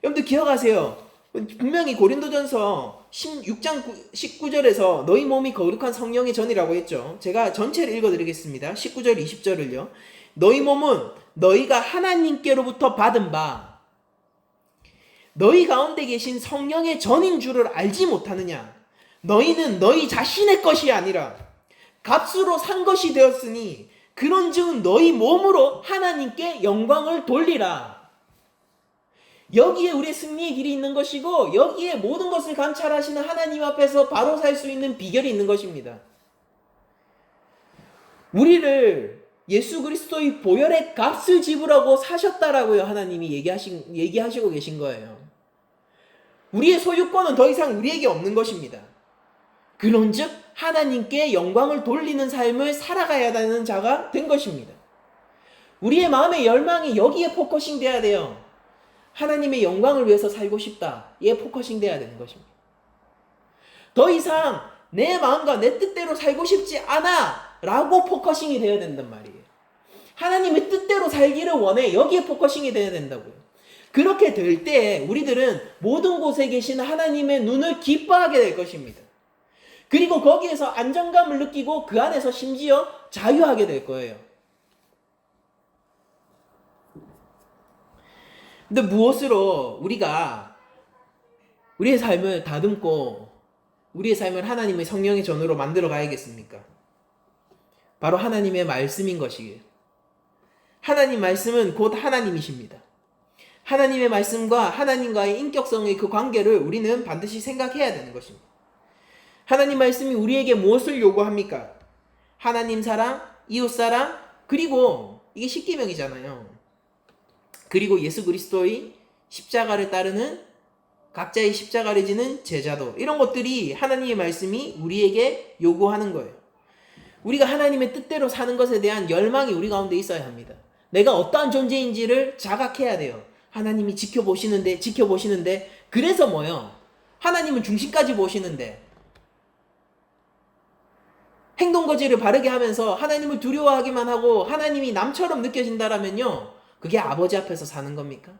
여러분들 기억하세요. 분명히 고린도전서 16장 19절에서 너희 몸이 거룩한 성령의 전이라고 했죠. 제가 전체를 읽어드리겠습니다. 19절 20절을요. 너희 몸은 너희가 하나님께로부터 받은 바 너희 가운데 계신 성령의 전인 줄을 알지 못하느냐. 너희는 너희 자신의 것이 아니라 값으로 산 것이 되었으니 그런즉 너희 몸으로 하나님께 영광을 돌리라. 여기에 우리의 승리의 길이 있는 것이고, 여기에 모든 것을 감찰하시는 하나님 앞에서 바로 살 수 있는 비결이 있는 것입니다. 우리를 예수 그리스도의 보혈의 값을 지불하고 사셨다라고요, 하나님이 얘기하시고 계신 거예요. 우리의 소유권은 더 이상 우리에게 없는 것입니다. 그런즉 하나님께 영광을 돌리는 삶을 살아가야 하는 자가 된 것입니다. 우리의 마음의 열망이 여기에 포커싱 돼야 돼요. 하나님의 영광을 위해서 살고 싶다. 얘 포커싱 돼야 되는 것입니다. 더 이상 내 마음과 내 뜻대로 살고 싶지 않아 라고 포커싱이 되어야 된단 말이에요. 하나님의 뜻대로 살기를 원해. 여기에 포커싱이 돼야 된다고요. 그렇게 될 때 우리들은 모든 곳에 계신 하나님의 눈을 기뻐하게 될 것입니다. 그리고 거기에서 안정감을 느끼고 그 안에서 심지어 자유하게 될 거예요. 근데 무엇으로 우리가 우리의 삶을 다듬고 우리의 삶을 하나님의 성령의 전으로 만들어 가야겠습니까? 바로 하나님의 말씀인 것이에요. 하나님 말씀은 곧 하나님이십니다. 하나님의 말씀과 하나님과의 인격성의 그 관계를 우리는 반드시 생각해야 되는 것입니다. 하나님 말씀이 우리에게 무엇을 요구합니까? 하나님 사랑, 이웃 사랑, 그리고 이게 십계명이잖아요. 그리고 예수 그리스도의 십자가를 따르는, 각자의 십자가를 지는 제자도, 이런 것들이 하나님의 말씀이 우리에게 요구하는 거예요. 우리가 하나님의 뜻대로 사는 것에 대한 열망이 우리 가운데 있어야 합니다. 내가 어떠한 존재인지를 자각해야 돼요. 하나님이 지켜보시는데 그래서 뭐요? 하나님은 중심까지 보시는데 행동거지를 바르게 하면서 하나님을 두려워하기만 하고 하나님이 남처럼 느껴진다라면요, 그게 아버지 앞에서 사는 겁니까?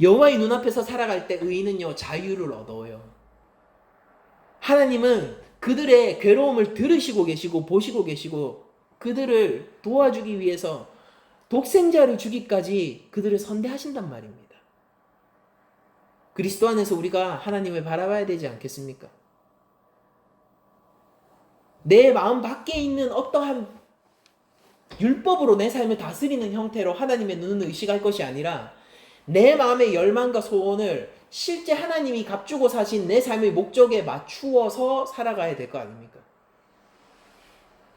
여호와의 눈앞에서 살아갈 때 의인은요, 자유를 얻어요. 하나님은 그들의 괴로움을 들으시고 계시고 보시고 계시고 그들을 도와주기 위해서 독생자를 주기까지 그들을 선대하신단 말입니다. 그리스도 안에서 우리가 하나님을 바라봐야 되지 않겠습니까? 내 마음 밖에 있는 어떠한 율법으로 내 삶을 다스리는 형태로 하나님의 눈을 의식할 것이 아니라 내 마음의 열망과 소원을 실제 하나님이 값주고 사신 내 삶의 목적에 맞추어서 살아가야 될 거 아닙니까?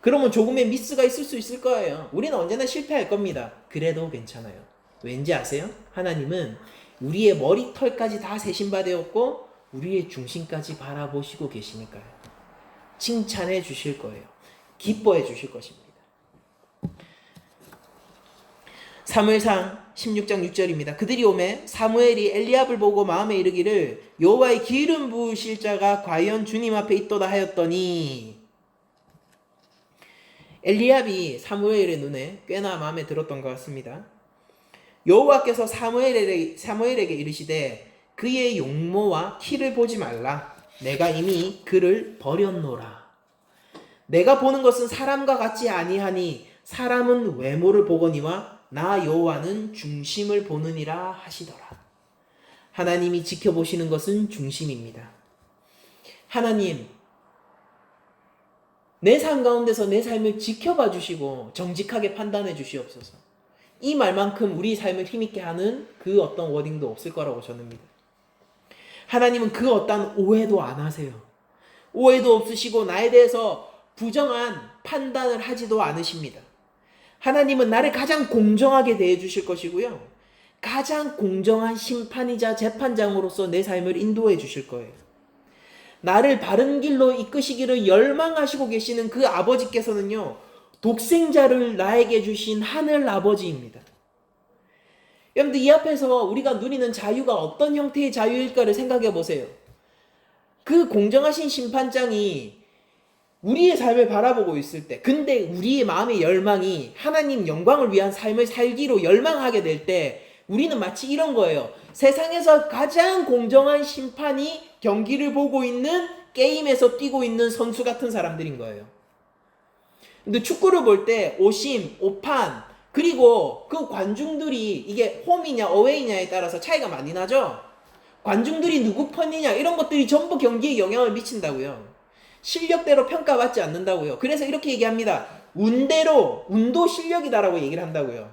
그러면 조금의 미스가 있을 수 있을 거예요. 우리는 언제나 실패할 겁니다. 그래도 괜찮아요. 왠지 아세요? 하나님은 우리의 머리털까지 다 세신바되었고 우리의 중심까지 바라보시고 계시니까요. 칭찬해 주실 거예요. 기뻐해 주실 것입니다. 사무엘상 16장 6절입니다. 그들이 오매 사무엘이 엘리압을 보고 마음에 이르기를 여호와의 기름 부으실 자가 과연 주님 앞에 있도다 하였더니, 엘리압이 사무엘의 눈에 꽤나 마음에 들었던 것 같습니다. 여호와께서 사무엘에게 이르시되 그의 용모와 키를 보지 말라. 내가 이미 그를 버렸노라. 내가 보는 것은 사람과 같지 아니하니 사람은 외모를 보거니와 나 여호와는 중심을 보느니라 하시더라. 하나님이 지켜보시는 것은 중심입니다. 하나님, 내 삶 가운데서 내 삶을 지켜봐 주시고 정직하게 판단해 주시옵소서. 이 말만큼 우리 삶을 힘있게 하는 그 어떤 워딩도 없을 거라고 저는 믿어요. 하나님은 그 어떤 오해도 안 하세요. 오해도 없으시고 나에 대해서 부정한 판단을 하지도 않으십니다. 하나님은 나를 가장 공정하게 대해 주실 것이고요. 가장 공정한 심판이자 재판장으로서 내 삶을 인도해 주실 거예요. 나를 바른 길로 이끄시기를 열망하시고 계시는 그 아버지께서는요, 독생자를 나에게 주신 하늘 아버지입니다. 여러분들, 이 앞에서 우리가 누리는 자유가 어떤 형태의 자유일까를 생각해 보세요. 그 공정하신 심판장이 우리의 삶을 바라보고 있을 때, 근데 우리의 마음의 열망이 하나님 영광을 위한 삶을 살기로 열망하게 될 때, 우리는 마치 이런 거예요. 세상에서 가장 공정한 심판이 경기를 보고 있는, 게임에서 뛰고 있는 선수 같은 사람들인 거예요. 근데 축구를 볼 때 오심, 오판, 그리고 그 관중들이 이게 홈이냐 어웨이냐에 따라서 차이가 많이 나죠. 관중들이 누구 편이냐 이런 것들이 전부 경기에 영향을 미친다고요. 실력대로 평가받지 않는다고요. 그래서 이렇게 얘기합니다. 운대로, 운도 실력이다라고 얘기를 한다고요.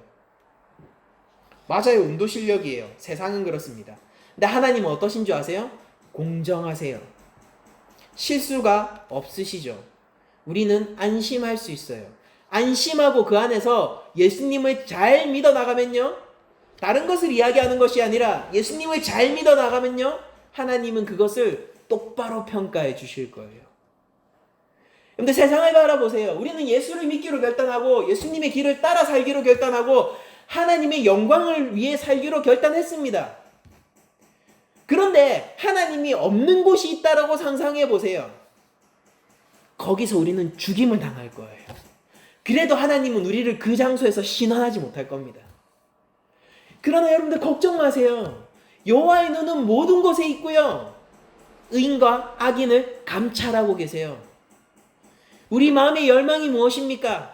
맞아요. 운도 실력이에요. 세상은 그렇습니다. 근데 하나님은 어떠신 줄 아세요? 공정하세요. 실수가 없으시죠. 우리는 안심할 수 있어요. 안심하고 그 안에서 예수님을 잘 믿어 나가면요, 다른 것을 이야기하는 것이 아니라 예수님을 잘 믿어 나가면요, 하나님은 그것을 똑바로 평가해 주실 거예요. 근데 세상을 바라보세요. 우리는 예수를 믿기로 결단하고 예수님의 길을 따라 살기로 결단하고 하나님의 영광을 위해 살기로 결단했습니다. 그런데 하나님이 없는 곳이 있다라고 상상해 보세요. 거기서 우리는 죽임을 당할 거예요. 그래도 하나님은 우리를 그 장소에서 신원하지 못할 겁니다. 그러나 여러분들 걱정 마세요. 여호와의 눈은 모든 곳에 있고요, 의인과 악인을 감찰하고 계세요. 우리 마음의 열망이 무엇입니까?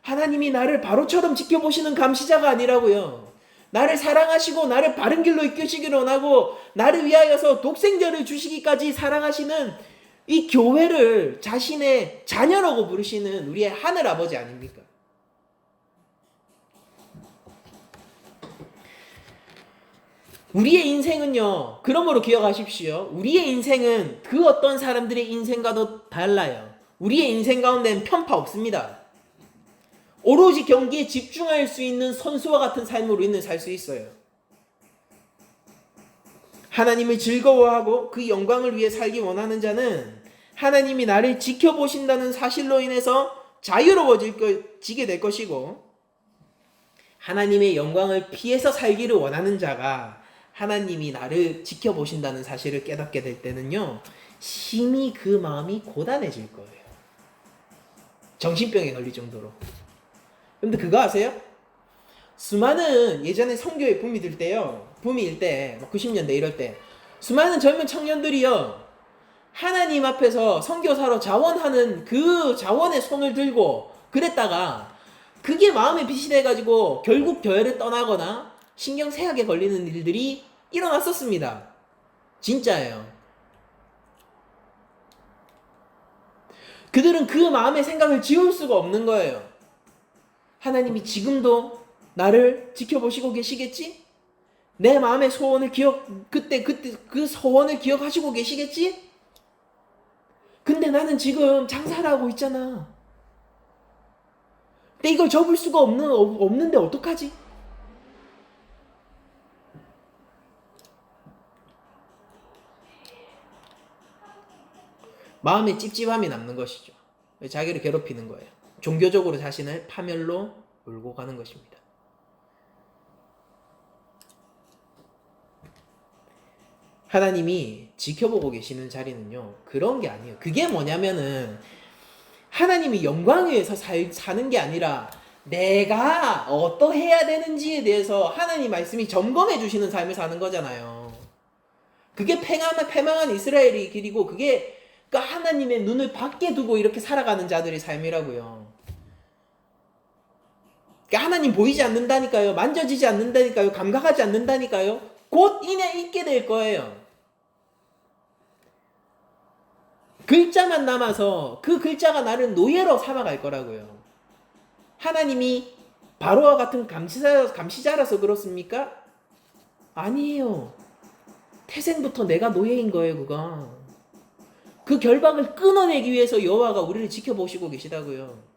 하나님이 나를 바로처럼 지켜보시는 감시자가 아니라고요. 나를 사랑하시고 나를 바른 길로 이끄시기를 원하고 나를 위하여서 독생자를 주시기까지 사랑하시는 이 교회를 자신의 자녀라고 부르시는 우리의 하늘 아버지 아닙니까? 우리의 인생은요, 그러므로 기억하십시오. 우리의 인생은 그 어떤 사람들의 인생과도 달라요. 우리의 인생 가운데는 편파 없습니다. 오로지 경기에 집중할 수 있는 선수와 같은 삶으로 우리는 살 수 있어요. 하나님을 즐거워하고 그 영광을 위해 살기 원하는 자는 하나님이 나를 지켜보신다는 사실로 인해서 자유로워지게 될 것이고, 하나님의 영광을 피해서 살기를 원하는 자가 하나님이 나를 지켜보신다는 사실을 깨닫게 될 때는요, 심히 그 마음이 고단해질 거예요. 정신병에 걸릴 정도로. 근데 그거 아세요? 수많은 예전에 선교에 붐이 일 때, 90년대 이럴 때, 수많은 젊은 청년들이요, 하나님 앞에서 선교사로 자원하는 그 자원의 손을 들고 그랬다가 그게 마음에 빛이 돼가지고 결국 교회를 떠나거나 신경쇠약에 걸리는 일들이 일어났었습니다. 진짜예요. 그들은 그 마음의 생각을 지울 수가 없는 거예요. 하나님이 지금도 나를 지켜보시고 계시겠지? 내 마음의 소원을 그때 그 소원을 기억하시고 계시겠지? 근데 나는 지금 장사를 하고 있잖아. 근데 이걸 접을 수가 없는데 어떡하지? 마음에 찝찝함이 남는 것이죠. 자기를 괴롭히는 거예요. 종교적으로 자신을 파멸로 몰고 가는 것입니다. 하나님이 지켜보고 계시는 자리는요, 그런 게 아니에요. 그게 뭐냐면은 하나님이 영광 위에서 사는 게 아니라 내가 어떠해야 되는지에 대해서 하나님 말씀이 점검해 주시는 삶을 사는 거잖아요. 그게 패망한 이스라엘의 길이고, 그게 하나님의 눈을 밖에 두고 이렇게 살아가는 자들의 삶이라고요. 하나님 보이지 않는다니까요. 만져지지 않는다니까요. 감각하지 않는다니까요. 곧 이내 있게 될 거예요. 글자만 남아서 그 글자가 나를 노예로 삼아갈 거라고요. 하나님이 바로와 같은 감시자라서 그렇습니까? 아니에요. 태생부터 내가 노예인 거예요, 그가. 그 결박을 끊어내기 위해서 여호와가 우리를 지켜보시고 계시다고요.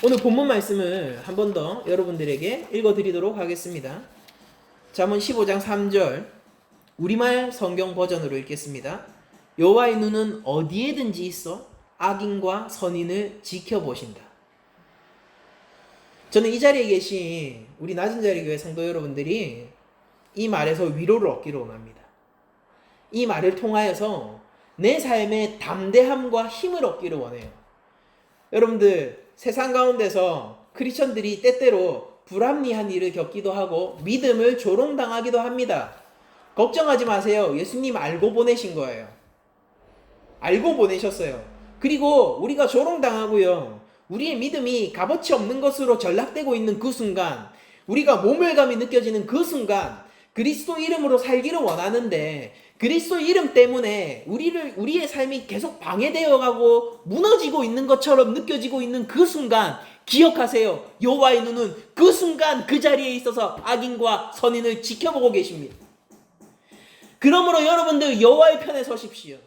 오늘 본문 말씀을 한 번 더 여러분들에게 읽어드리도록 하겠습니다. 잠언 15장 3절 우리말 성경 버전으로 읽겠습니다. 여호와의 눈은 어디에든지 있어 악인과 선인을 지켜보신다. 저는 이 자리에 계신 우리 낮은 자리 교회 성도 여러분들이 이 말에서 위로를 얻기를 원합니다. 이 말을 통하여서 내 삶에 담대함과 힘을 얻기를 원해요. 여러분들, 세상 가운데서 크리스천들이 때때로 불합리한 일을 겪기도 하고 믿음을 조롱당하기도 합니다. 걱정하지 마세요. 예수님 알고 보내신 거예요. 알고 보내셨어요. 그리고 우리가 조롱당하고요, 우리의 믿음이 값어치 없는 것으로 전락되고 있는 그 순간, 우리가 모멸감이 느껴지는 그 순간 그리스도 이름으로 살기를 원하는데 그리스도 이름 때문에 우리의 삶이 계속 방해되어 가고 무너지고 있는 것처럼 느껴지고 있는 그 순간 기억하세요. 여호와의 눈은 그 순간 그 자리에 있어서 악인과 선인을 지켜보고 계십니다. 그러므로 여러분들 여호와의 편에 서십시오.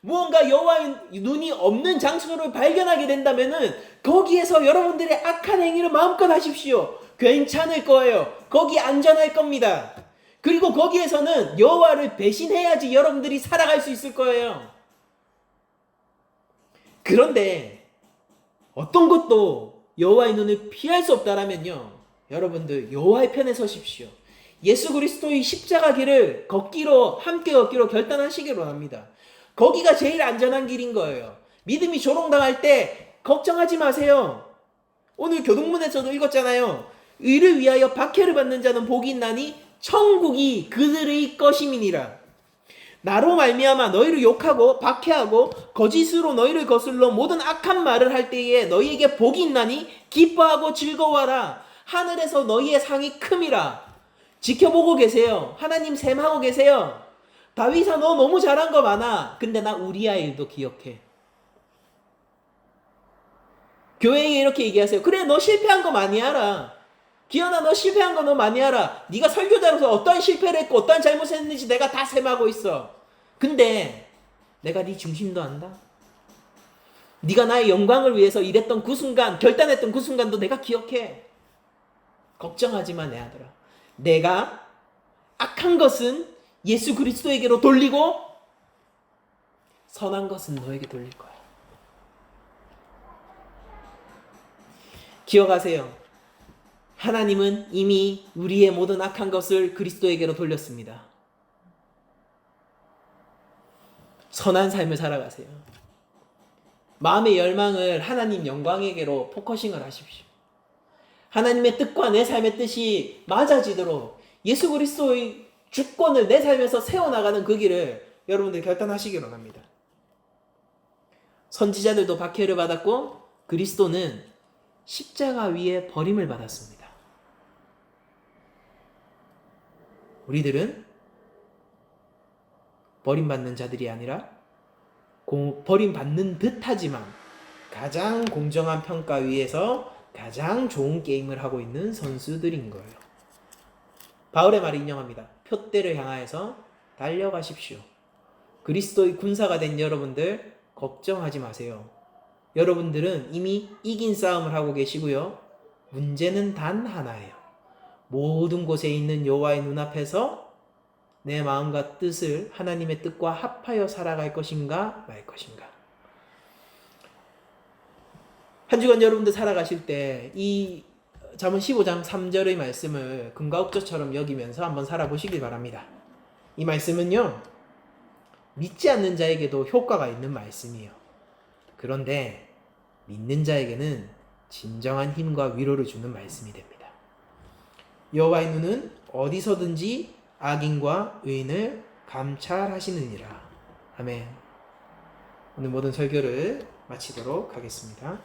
무언가 여호와의 눈이 없는 장소를 발견하게 된다면은 거기에서 여러분들의 악한 행위를 마음껏 하십시오. 괜찮을 거예요. 거기 안전할 겁니다. 그리고 거기에서는 여호와를 배신해야지 여러분들이 살아갈 수 있을 거예요. 그런데 어떤 것도 여호와의 눈을 피할 수 없다라면요, 여러분들 여호와의 편에 서십시오. 예수 그리스도의 십자가 길을 함께 걷기로 결단하시기를 원합니다. 거기가 제일 안전한 길인 거예요. 믿음이 조롱당할 때 걱정하지 마세요. 오늘 교동문에서도 읽었잖아요. 의를 위하여 박해를 받는 자는 복이 있나니 천국이 그들의 것임이니라. 나로 말미암아 너희를 욕하고 박해하고 거짓으로 너희를 거슬러 모든 악한 말을 할 때에 너희에게 복이 있나니 기뻐하고 즐거워하라. 하늘에서 너희의 상이 큼이라. 지켜보고 계세요. 하나님 셈하고 계세요. 다윗아, 너 너무 잘한 거 많아. 근데 나 우리아 일도 기억해. 교회에 이렇게 얘기하세요. 그래, 너 실패한 거 많이 알아. 기현아, 너 실패한 거 너 많이 알아. 네가 설교자로서 어떠한 실패를 했고 어떠한 잘못을 했는지 내가 다 셈하고 있어. 근데 내가 네 중심도 안다. 네가 나의 영광을 위해서 일했던 그 순간, 결단했던 그 순간도 내가 기억해. 걱정하지 마, 내 아들아. 내가 악한 것은 예수 그리스도에게로 돌리고 선한 것은 너에게 돌릴 거야. 기억하세요. 하나님은 이미 우리의 모든 악한 것을 그리스도에게로 돌렸습니다. 선한 삶을 살아가세요. 마음의 열망을 하나님 영광에게로 포커싱을 하십시오. 하나님의 뜻과 내 삶의 뜻이 맞아지도록 예수 그리스도의 주권을 내 삶에서 세워나가는 그 길을 여러분들 결단하시기 바랍니다. 선지자들도 박해를 받았고 그리스도는 십자가 위에 버림을 받았습니다. 우리들은 버림받는 자들이 아니라 버림받는 듯하지만 가장 공정한 평가 위에서 가장 좋은 게임을 하고 있는 선수들인 거예요. 바울의 말을 인용합니다. 표대를 향하여서 달려가십시오. 그리스도의 군사가 된 여러분들 걱정하지 마세요. 여러분들은 이미 이긴 싸움을 하고 계시고요. 문제는 단 하나예요. 모든 곳에 있는 여호와의 눈앞에서 내 마음과 뜻을 하나님의 뜻과 합하여 살아갈 것인가 말 것인가. 한 주간 여러분들 살아가실 때 이 잠언 15장 3절의 말씀을 금가옥조처럼 여기면서 한번 살아보시길 바랍니다. 이 말씀은요, 믿지 않는 자에게도 효과가 있는 말씀이에요. 그런데 믿는 자에게는 진정한 힘과 위로를 주는 말씀이 됩니다. 여호와의 눈은 어디서든지 악인과 의인을 감찰하시느니라. 아멘. 오늘 모든 설교를 마치도록 하겠습니다.